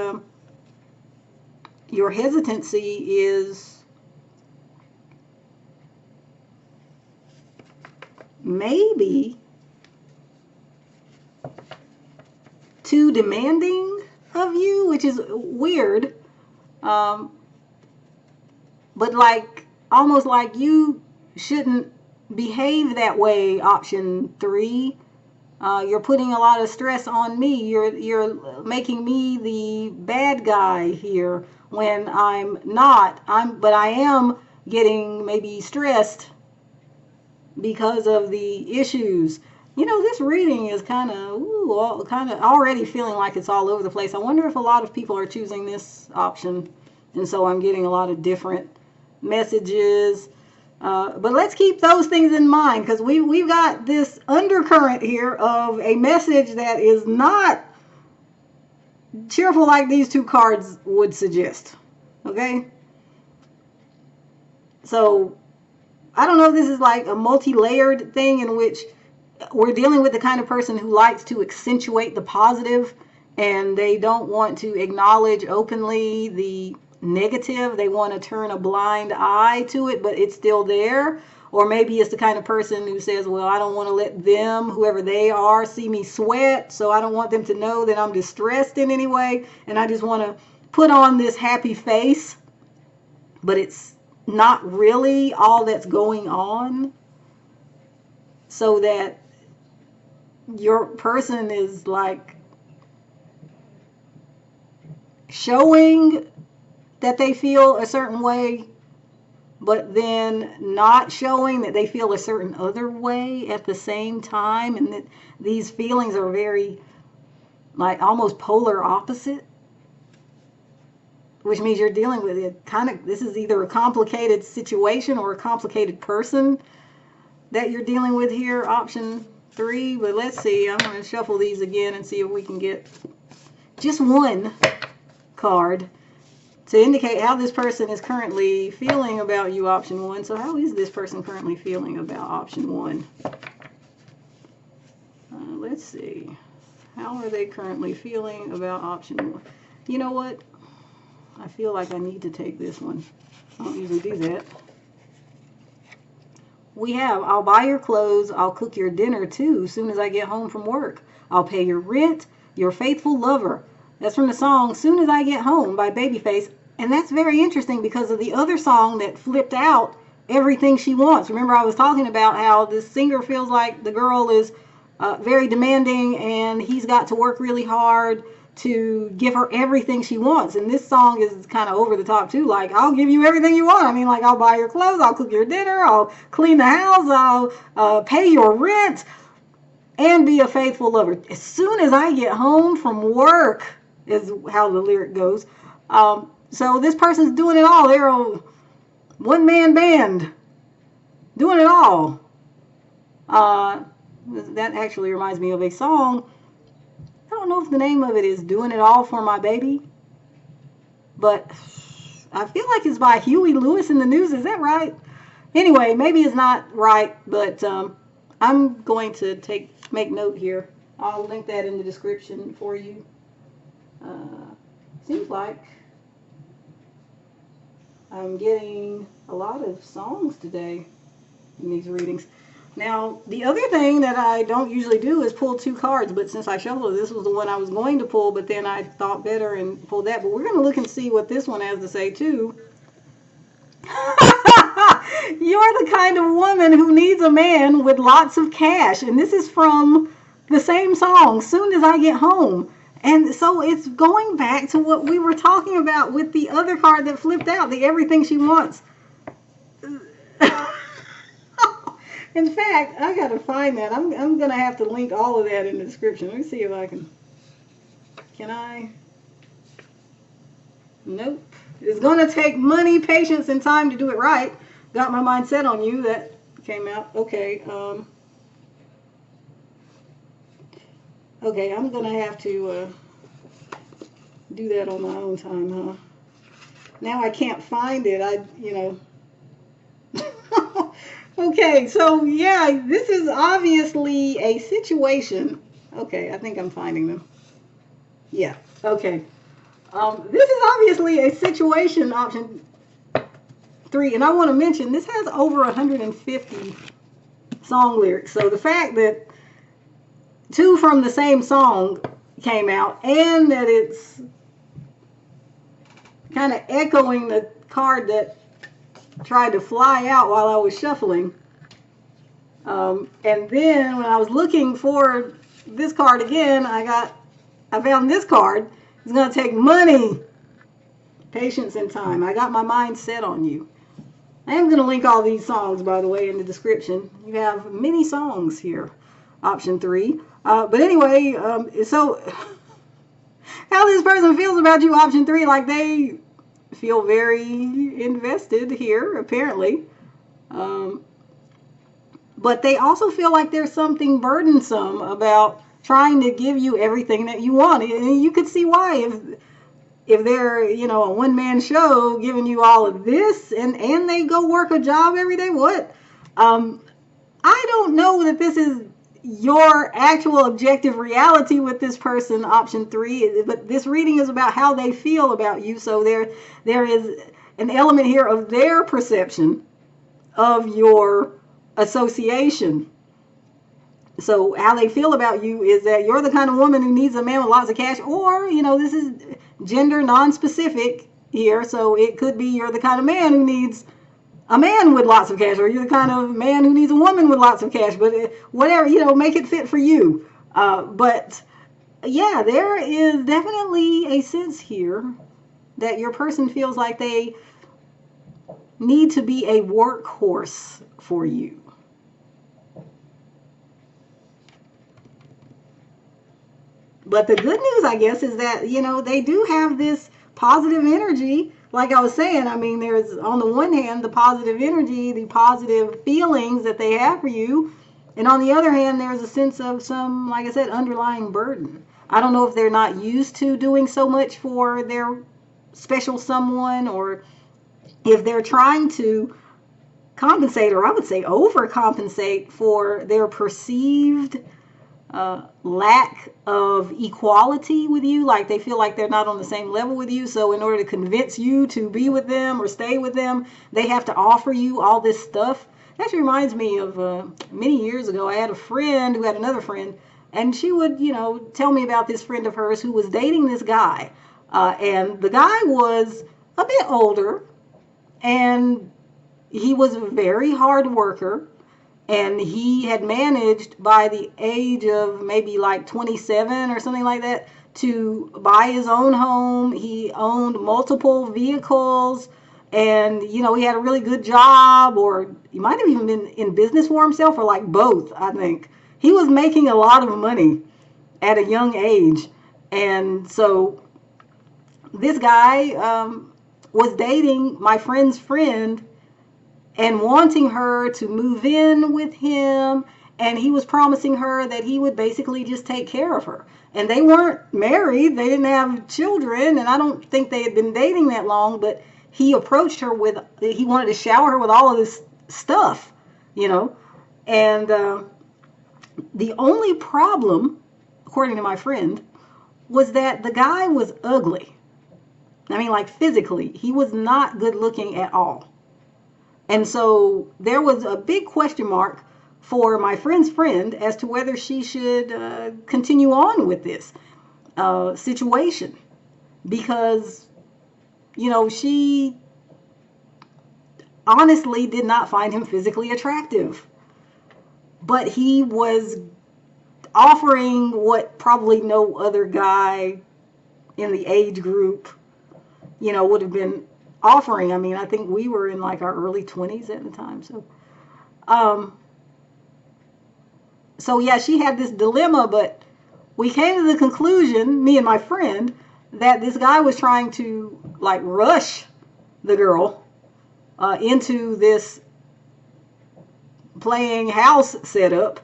your hesitancy is maybe to too demanding of you, which is weird. But like, almost like you shouldn't behave that way, option 3. You're putting a lot of stress on me. You're making me the bad guy here when I'm not. But I am getting maybe stressed because of the issues. You know, this reading is kind of already feeling like it's all over the place. I wonder if a lot of people are choosing this option, and so I'm getting a lot of different messages. But let's keep those things in mind, because we've got this undercurrent here of a message that is not cheerful like these 2 cards would suggest. Okay? So, I don't know if this is like a multi-layered thing in which we're dealing with the kind of person who likes to accentuate the positive, and they don't want to acknowledge openly the negative. They want to turn a blind eye to it, but it's still there. Or maybe it's the kind of person who says, well, I don't want to let them, whoever they are, see me sweat, so I don't want them to know that I'm distressed in any way, and I just want to put on this happy face, but it's not really all that's going on, so that your person is like showing that they feel a certain way, but then not showing that they feel a certain other way at the same time, and that these feelings are very like almost polar opposite, which means you're dealing with it this is either a complicated situation or a complicated person that you're dealing with here, option 3. But let's see, I'm going to shuffle these again and see if we can get just one card to indicate how this person is currently feeling about you, option 1. So how is this person currently feeling about option 1? Let's see. How are they currently feeling about option 1? You know what? I feel like I need to take this one. I don't usually do that. We have, I'll buy your clothes, I'll cook your dinner too, as soon as I get home from work. I'll pay your rent, your faithful lover. That's from the song Soon As I Get Home by Babyface. And that's very interesting because of the other song that flipped out, Everything She Wants. Remember, I was talking about how this singer feels like the girl is very demanding and he's got to work really hard to give her everything she wants. And this song is kind of over the top too. Like, I'll give you everything you want. I mean, like, I'll buy your clothes, I'll cook your dinner, I'll clean the house, I'll pay your rent, and be a faithful lover. As soon as I get home from work is how the lyric goes. So this person's doing it all. They're a one-man band doing it all. That actually reminds me of a song. I don't know if the name of it is Doing It All for My Baby, but I feel like it's by Huey Lewis and the News. Is that right? Anyway, maybe it's not right, but I'm going to make note here. I'll link that in the description for you. Seems like I'm getting a lot of songs today in these readings. Now, the other thing that I don't usually do is pull 2 cards, but since I shuffled, this was the one I was going to pull, but then I thought better and pulled that. But we're going to look and see what this one has to say, too. You're the kind of woman who needs a man with lots of cash. And this is from the same song, Soon As I Get Home. And so it's going back to what we were talking about with the other card that flipped out, the Everything She Wants. In fact, I got to find that. I'm going to have to link all of that in the description. Let me see if I can. Can I? Nope. It's going to take money, patience, and time to do it right. Got my mind set on you. That came out. Okay. Okay, I'm going to have to do that on my own time, huh? Now I can't find it. Okay, so yeah, this is obviously a situation. Okay, I think I'm finding them. Yeah, okay. This is obviously a situation, option 3, and I want to mention this has over 150 song lyrics. So the fact that 2 from the same song came out, and that it's kind of echoing the card that tried to fly out while I was shuffling. And then when I was looking for this card again, I found this card. It's going to take money, patience, and time. I got my mind set on you. I am going to link all these songs, by the way, in the description. You have many songs here, option 3. But anyway, so how this person feels about you, option 3, like they feel very invested here, apparently. But they also feel like there's something burdensome about trying to give you everything that you want. And you could see why if they're, a one-man show giving you all of this and they go work a job every day. What? I don't know that this is your actual objective reality with this person, option 3, but this reading is about how they feel about you. So there is an element here of their perception of your association. So how they feel about you is that you're the kind of woman who needs a man with lots of cash, or, this is gender non-specific here. So it could be you're the kind of man who needs a man with lots of cash, or you're the kind of man who needs a woman with lots of cash, but whatever, make it fit for you. But yeah, there is definitely a sense here that your person feels like they need to be a workhorse for you. But the good news, I guess, is that, they do have this positive energy. Like I was saying, I mean, there's, on the one hand, the positive energy, the positive feelings that they have for you. And on the other hand, there's a sense of some, like I said, underlying burden. I don't know if they're not used to doing so much for their special someone, or if they're trying to compensate, or I would say overcompensate, for their perceived lack of equality with you. Like they feel like they're not on the same level with you, so in order to convince you to be with them or stay with them, they have to offer you all this stuff. That actually reminds me of many years ago, I had a friend who had another friend, and she would tell me about this friend of hers who was dating this guy, and the guy was a bit older, and he was a very hard worker. And he had managed by the age of maybe like 27 or something like that to buy his own home. He owned multiple vehicles, and he had a really good job, or he might have even been in business for himself, or like both, I think. He was making a lot of money at a young age. And so this guy was dating my friend's friend and wanting her to move in with him, and he was promising her that he would basically just take care of her. And they weren't married, they didn't have children, and I don't think they had been dating that long, but he approached her he wanted to shower her with all of this stuff, and the only problem, according to my friend, was that the guy was ugly. I mean, like physically, he was not good looking at all. And so there was a big question mark for my friend's friend as to whether she should continue on with this situation, because, she honestly did not find him physically attractive. But he was offering what probably no other guy in the age group, would have been offering. I mean, I think we were in like our early 20s at the time. So yeah, she had this dilemma, but we came to the conclusion, me and my friend, that this guy was trying to like rush the girl into this playing house setup,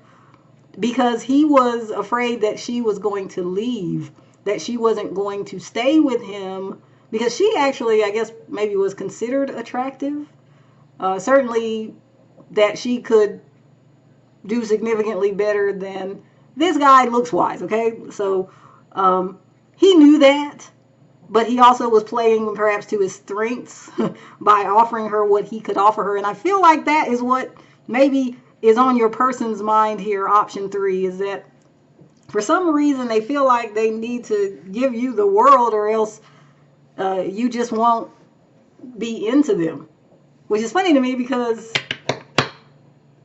because he was afraid that she was going to leave, that she wasn't going to stay with him, because she actually, I guess, maybe was considered attractive. Certainly that she could do significantly better than this guy looks-wise, okay? So he knew that, but he also was playing perhaps to his strengths by offering her what he could offer her. And I feel like that is what maybe is on your person's mind here, option 3, is that For some reason, they feel like they need to give you the world, or else you just won't be into them. Which is funny to me, because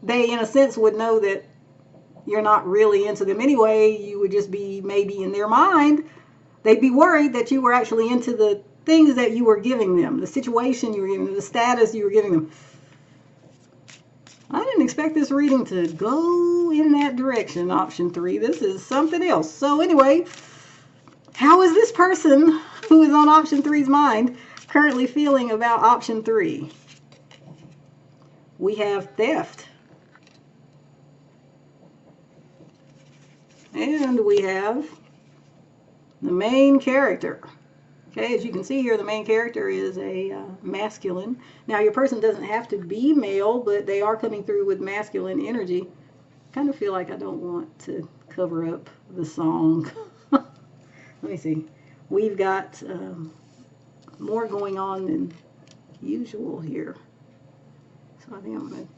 they, in a sense, would know that you're not really into them anyway. You would just be, maybe in their mind, they'd be worried that you were actually into the things that you were giving them, the situation you were giving them, the status you were giving them. I didn't expect this reading to go in that direction, option 3. This is something else. So anyway, how is this person who is on option 3's mind currently feeling about option 3? We have theft. And we have the main character. Okay, as you can see here, the main character is a masculine. Now, your person doesn't have to be male, but they are coming through with masculine energy. I kind of feel like I don't want to cover up the song. Let me see. We've got more going on than usual here. So I think I'm going to,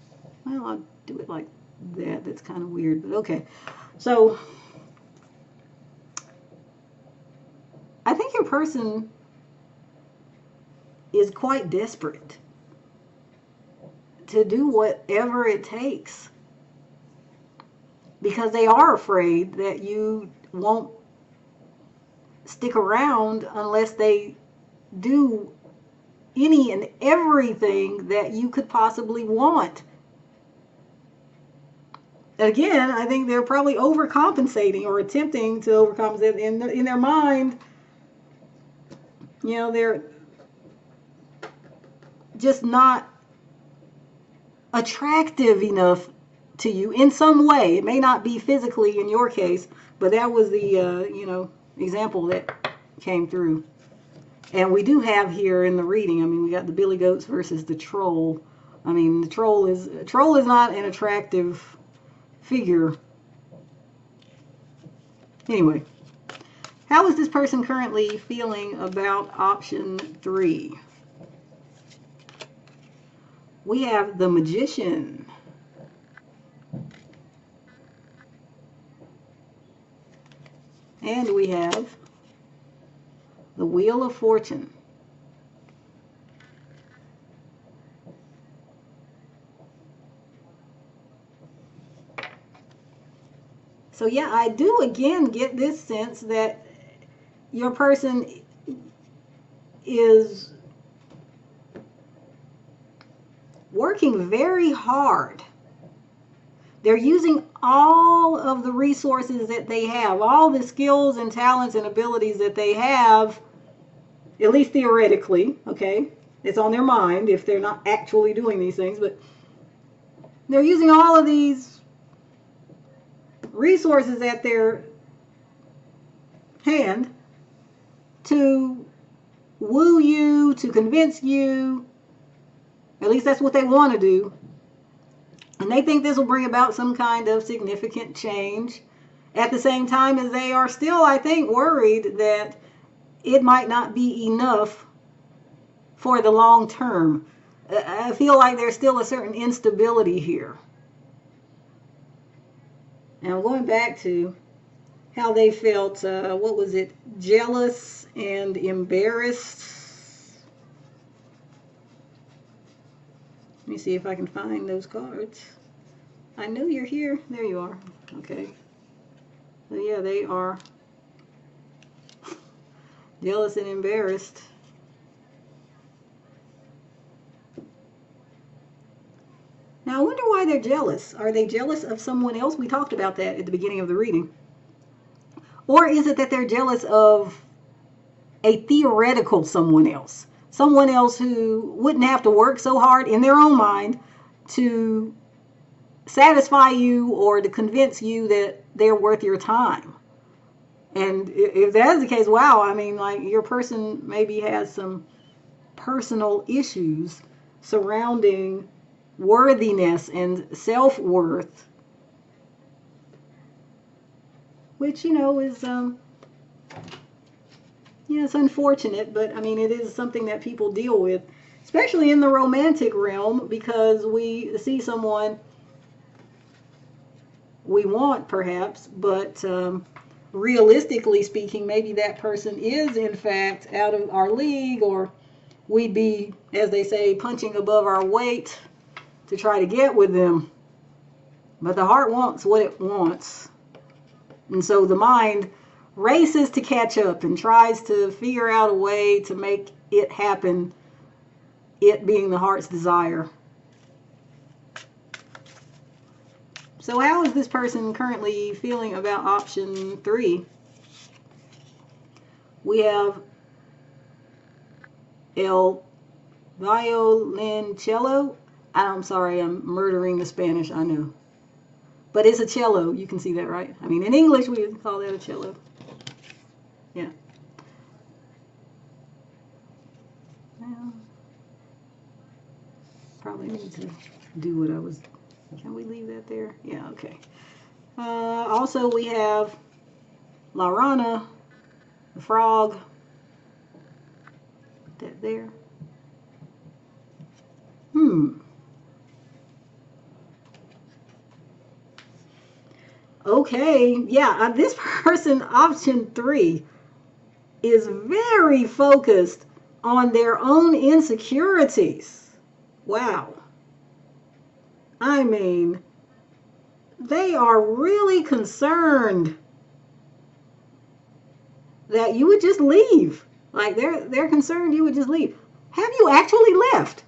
well, I'll do it like that. That's kind of weird, but okay. So I think your person is quite desperate to do whatever it takes, because they are afraid that you won't stick around unless they do any and everything that you could possibly want. Again, I think they're probably overcompensating, or attempting to overcompensate in their mind. You know, they're just not attractive enough to you in some way. It may not be physically in your case, but that was the example that came through. And we do have here in the reading, I mean, we got the billy goats versus the troll. I mean, the troll is not an attractive figure. Anyway, how is this person currently feeling about option 3? We have the Magician. And we have the Wheel of Fortune. So yeah, I do again get this sense that your person is working very hard. They're using all of the resources that they have, all the skills and talents and abilities that they have, at least theoretically, okay? It's on their mind if they're not actually doing these things, but they're using all of these resources at their hand to woo you, to convince you. At least that's what they want to do. And they think this will bring about some kind of significant change, at the same time as they are still, I think, worried that it might not be enough for the long term. I feel like there's still a certain instability here. Now, going back to how they felt, what was it? Jealous and embarrassed. Let me see if I can find those cards. I know you're here. There you are. Okay. So yeah, they are jealous and embarrassed. Now, I wonder why they're jealous. Are they jealous of someone else? We talked about that at the beginning of the reading. Or is it that they're jealous of a theoretical someone else? Someone else who wouldn't have to work so hard in their own mind to satisfy you or to convince you that they're worth your time. And if that is the case, wow, I mean, like, your person maybe has some personal issues surrounding worthiness and self-worth, which, you know, is it's unfortunate, but I mean, it is something that people deal with, especially in the romantic realm, because we see someone we want, perhaps, but realistically speaking, maybe that person is in fact out of our league, or we'd be, as they say, punching above our weight to try to get with them. But the heart wants what it wants. And so the mind races to catch up and tries to figure out a way to make it happen, it being the heart's desire. So how is this person currently feeling about option 3? We have El Violoncello. I'm sorry, I'm murdering the Spanish, I know. But it's a cello. You can see that, right? I mean, in English, we would call that a cello. Yeah. Well, probably need to do what I was... Can we leave that there? Yeah, okay. Also, we have La Rana, the frog. Put that there. Okay, yeah, this person, option 3, is very focused on their own insecurities. Wow. I mean, they are really concerned that you would just leave. Like, they're concerned you would just leave. Have you actually left?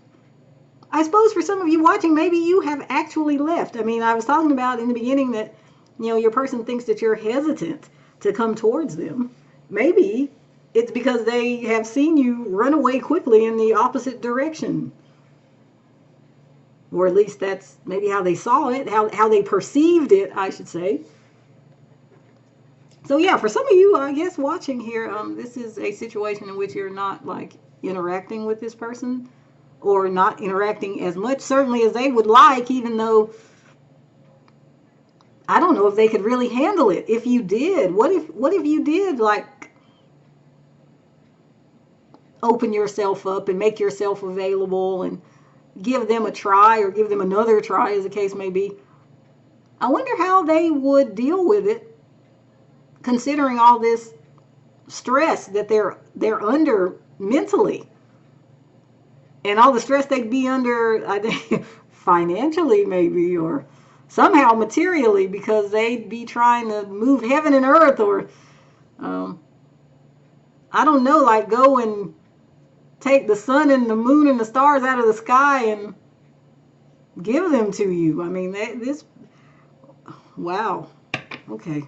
I suppose for some of you watching, maybe you have actually left. I mean, I was talking about in the beginning that, you know, your person thinks that you're hesitant to come towards them. Maybe it's because they have seen you run away quickly in the opposite direction. Or at least that's maybe how they saw it, how they perceived it, I should say. So yeah, for some of you, I guess, watching here, this is a situation in which you're not, like, interacting with this person, or not interacting as much, certainly, as they would like, even though I don't know if they could really handle it. If you did, what if you did, like, open yourself up and make yourself available and give them a try, or give them another try, as the case may be. I wonder how they would deal with it, considering all this stress that they're under mentally, and all the stress they'd be under, I think, financially maybe, or somehow materially, because they'd be trying to move heaven and earth, or I don't know, like go and take the sun and the moon and the stars out of the sky and give them to you. I mean, wow. Okay.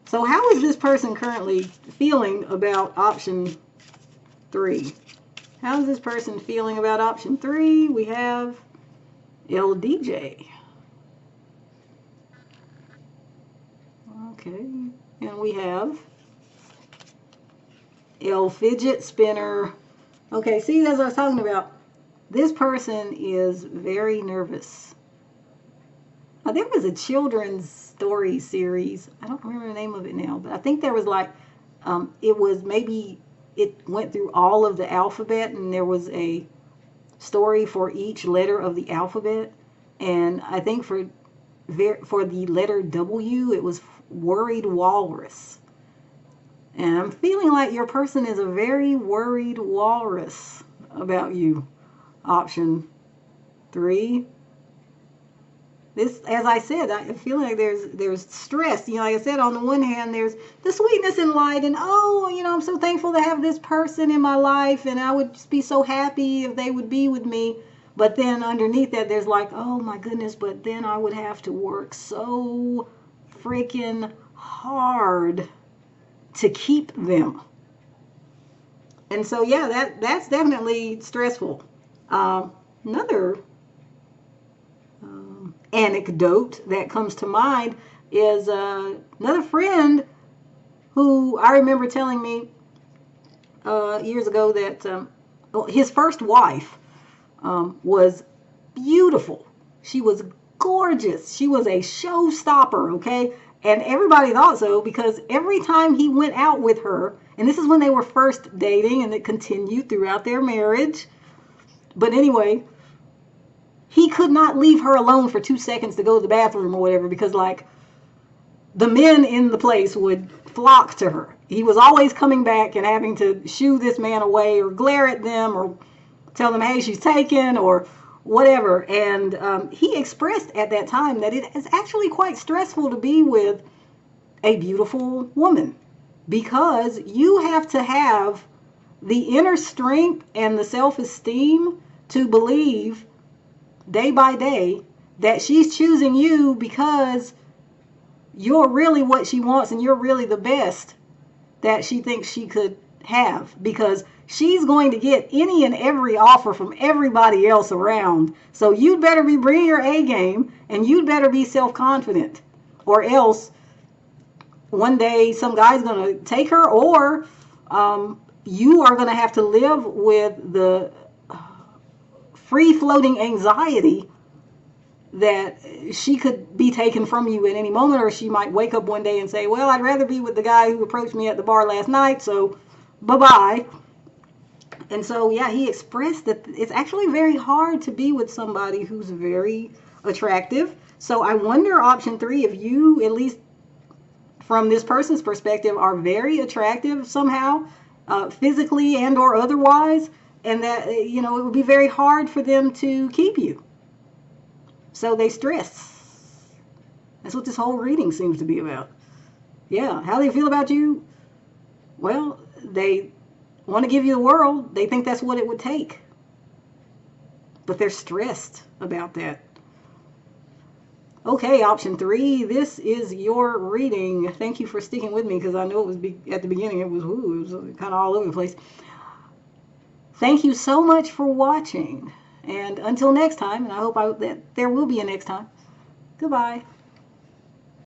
So how is this person currently feeling about option 3? How is this person feeling about option 3? We have LDJ. Okay. And we have L Fidget Spinner. Okay, see, as I was talking about, this person is very nervous. There was a children's story series. I don't remember the name of it now, but I think there was like, it went through all of the alphabet, and there was a story for each letter of the alphabet. And I think for the letter W, it was Worried Walrus. And I'm feeling like your person is a very worried walrus about you. Option 3. This, as I said, I feel like there's stress. You know, like I said, on the one hand, there's the sweetness and light, and I'm so thankful to have this person in my life, and I would just be so happy if they would be with me. But then underneath that, there's like, oh my goodness, but then I would have to work so freaking hard to keep them. And so, yeah, that's definitely stressful. Another anecdote that comes to mind is another friend who I remember telling me years ago that his first wife was beautiful. She was gorgeous. She was a showstopper, okay? And everybody thought so, because every time he went out with her, and this is when they were first dating, and it continued throughout their marriage. But anyway, he could not leave her alone for 2 seconds to go to the bathroom or whatever, because, like, the men in the place would flock to her. He was always coming back and having to shoo this man away or glare at them or tell them, hey, she's taken or whatever. And he expressed at that time that it is actually quite stressful to be with a beautiful woman, because you have to have the inner strength and the self-esteem to believe day by day that she's choosing you because you're really what she wants and you're really the best that she thinks she could have, because she's going to get any and every offer from everybody else around. So you'd better be bringing your A game, and you'd better be self-confident, or else one day some guy's going to take her, or you are going to have to live with the free-floating anxiety that she could be taken from you at any moment, or she might wake up one day and say, well, I'd rather be with the guy who approached me at the bar last night, so bye-bye. And so, yeah, he expressed that it's actually very hard to be with somebody who's very attractive. So I wonder, option 3, if you, at least from this person's perspective, are very attractive somehow, physically and or otherwise, and that, it would be very hard for them to keep you. So they stress. That's what this whole reading seems to be about. Yeah, how they feel about you? Well, they want to give you the world. They think that's what it would take. But they're stressed about that. Okay, option 3, this is your reading. Thank you for sticking with me, because I know it was at the beginning it was kind of all over the place. Thank you so much for watching. And until next time, and I hope that there will be a next time, goodbye.